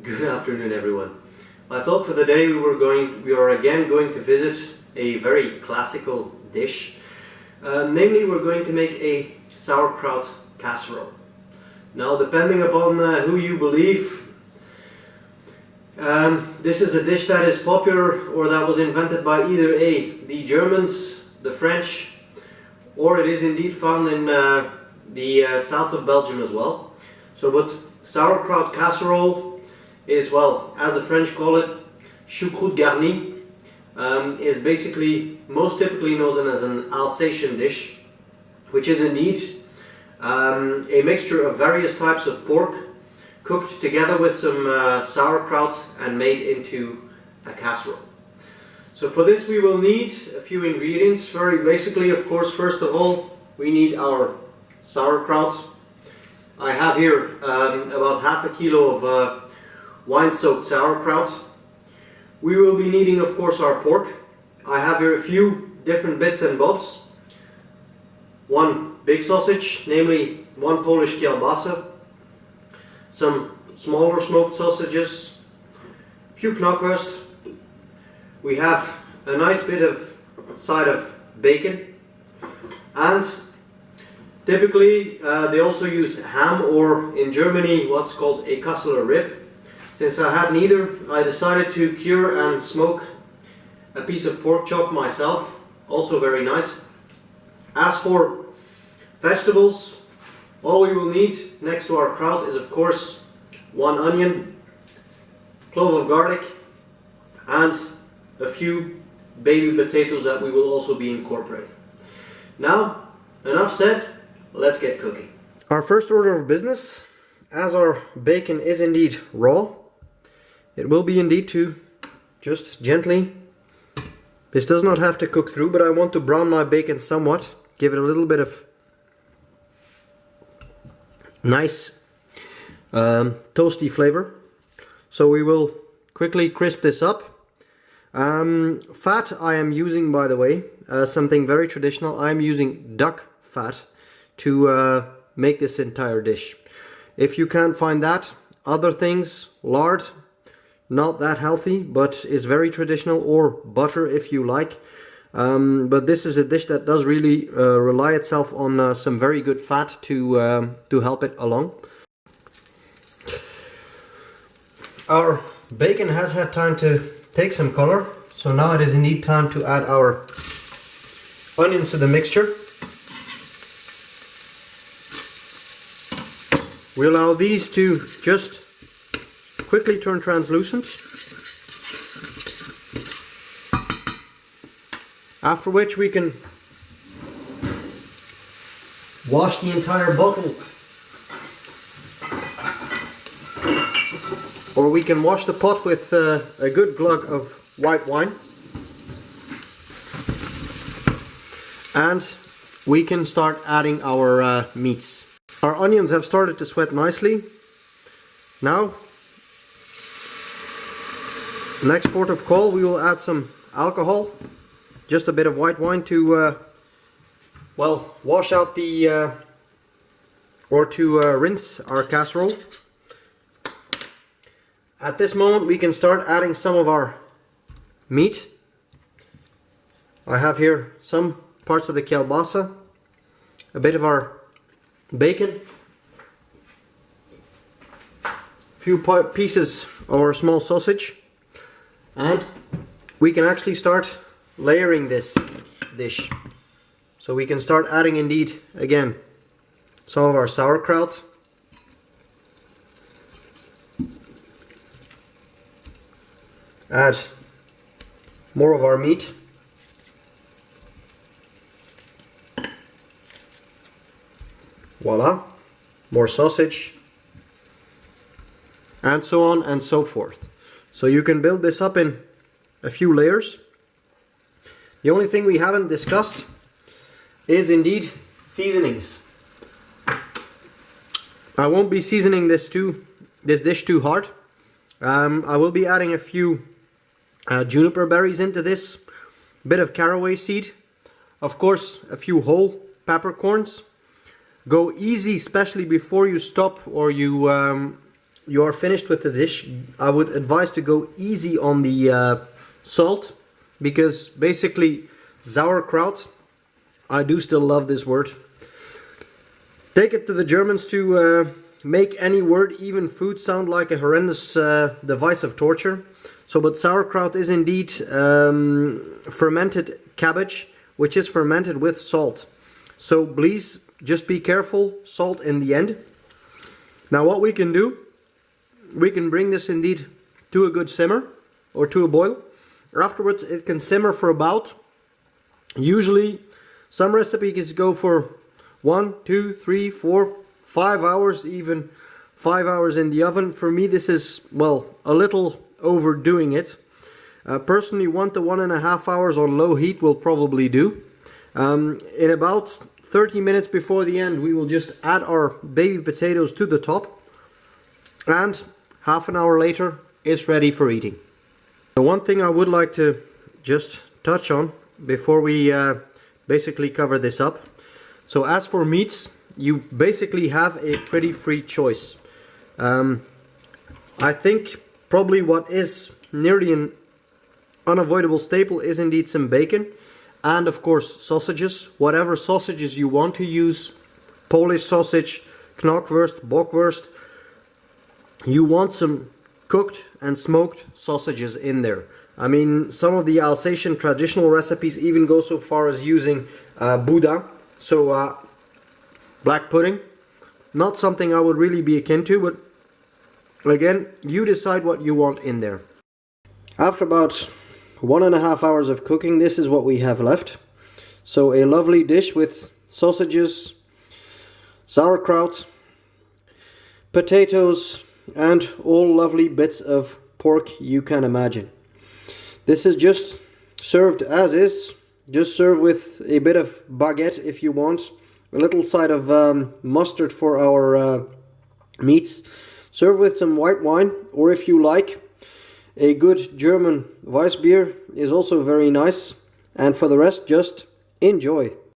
Good afternoon, everyone. I thought for the day we are again going to visit a very classical dish. Namely, we're going to make a sauerkraut casserole. Now, depending upon who you believe, this is a dish that is popular or that was invented by either the Germans, the French, or it is indeed found in the south of Belgium as well. So, but sauerkraut casserole is, well, as the French call it, choucroute garnie, is basically most typically known as an alsation dish, which is indeed a mixture of various types of pork cooked together with some sauerkraut and made into a casserole. So for this we will need a few ingredients. Very basically, of course, first of all we need our sauerkraut. I have here about half a kilo of wine-soaked sauerkraut. We will be needing, of course, our pork. I have here a few different bits and bobs. One big sausage, namely one Polish kielbasa, some smaller smoked sausages, a few knockwurst. We have a nice bit of side of bacon, and typically they also use ham, or in Germany what's called a casserole rib. Since I had neither, I decided to cure and smoke a piece of pork chop myself, also very nice. As for vegetables, all we will need next to our kraut is, of course, one onion, clove of garlic, and a few baby potatoes that we will also be incorporating. Now, enough said, let's get cooking. Our first order of business, as our bacon is indeed raw, it will be indeed to just gently, this does not have to cook through, but I want to brown my bacon somewhat, give it a little bit of nice toasty flavor. So we will quickly crisp this up. Fat I am using, by the way, something very traditional. I am using duck fat to make this entire dish. If you can't find that, other things, lard, not that healthy, but is very traditional, or butter if you like. But this is a dish that does really rely itself on some very good fat to help it along. Our bacon has had time to take some color, so now it is indeed time to add our onions to the mixture. We allow these to just quickly turn translucent, after which we can wash the entire bottle, or we can wash the pot with a good glug of white wine, and we can start adding our meats. Our onions have started to sweat nicely. Now, next port of call, we will add some alcohol, just a bit of white wine to well, wash out the or to rinse our casserole. At this moment we can start adding some of our meat. I have here some parts of the kielbasa, a bit of our bacon, a few pieces of our small sausage, and we can actually start layering this dish. So we can start adding indeed again some of our sauerkraut, add more of our meat, voila, more sausage, and so on and so forth. So you can build this up in a few layers. The only thing we haven't discussed is indeed seasonings. I won't be seasoning this dish too hard. I will be adding a few juniper berries into this, a bit of caraway seed, of course a few whole peppercorns. Go easy, especially before you stop or you you are finished with the dish, I would advise to go easy on the salt, because basically sauerkraut, I do still love this word. Take it to the Germans to make any word, even food, sound like a horrendous device of torture. So, but sauerkraut is indeed fermented cabbage, which is fermented with salt. So please just be careful, salt in the end. Now what we can do, we can bring this indeed to a good simmer or to a boil. Afterwards it can simmer for about, usually some recipes go for 1, 2, 3, 4, 5 hours, even 5 hours in the oven. For me this is, well, a little overdoing it. Personally 1 to 1.5 hours on low heat will probably do. In about 30 minutes before the end we will just add our baby potatoes to the top, and half an hour later it's ready for eating. The one thing I would like to just touch on before we basically cover this up. So as for meats, you basically have a pretty free choice. I think probably what is nearly an unavoidable staple is indeed some bacon, and of course sausages, whatever sausages you want to use. Polish sausage, knockwurst, bockwurst. You want some cooked and smoked sausages in there. I mean, some of the Alsatian traditional recipes even go so far as using boudin, so black pudding. Not something I would really be akin to, but again, you decide what you want in there. After about 1.5 hours of cooking, this is what we have left. So a lovely dish with sausages, sauerkraut, potatoes, and all lovely bits of pork you can imagine. This is just served as is. Just serve with a bit of baguette if you want, a little side of mustard for our meats. Serve with some white wine, or if you like, a good German Weissbier is also very nice. And for the rest, just enjoy.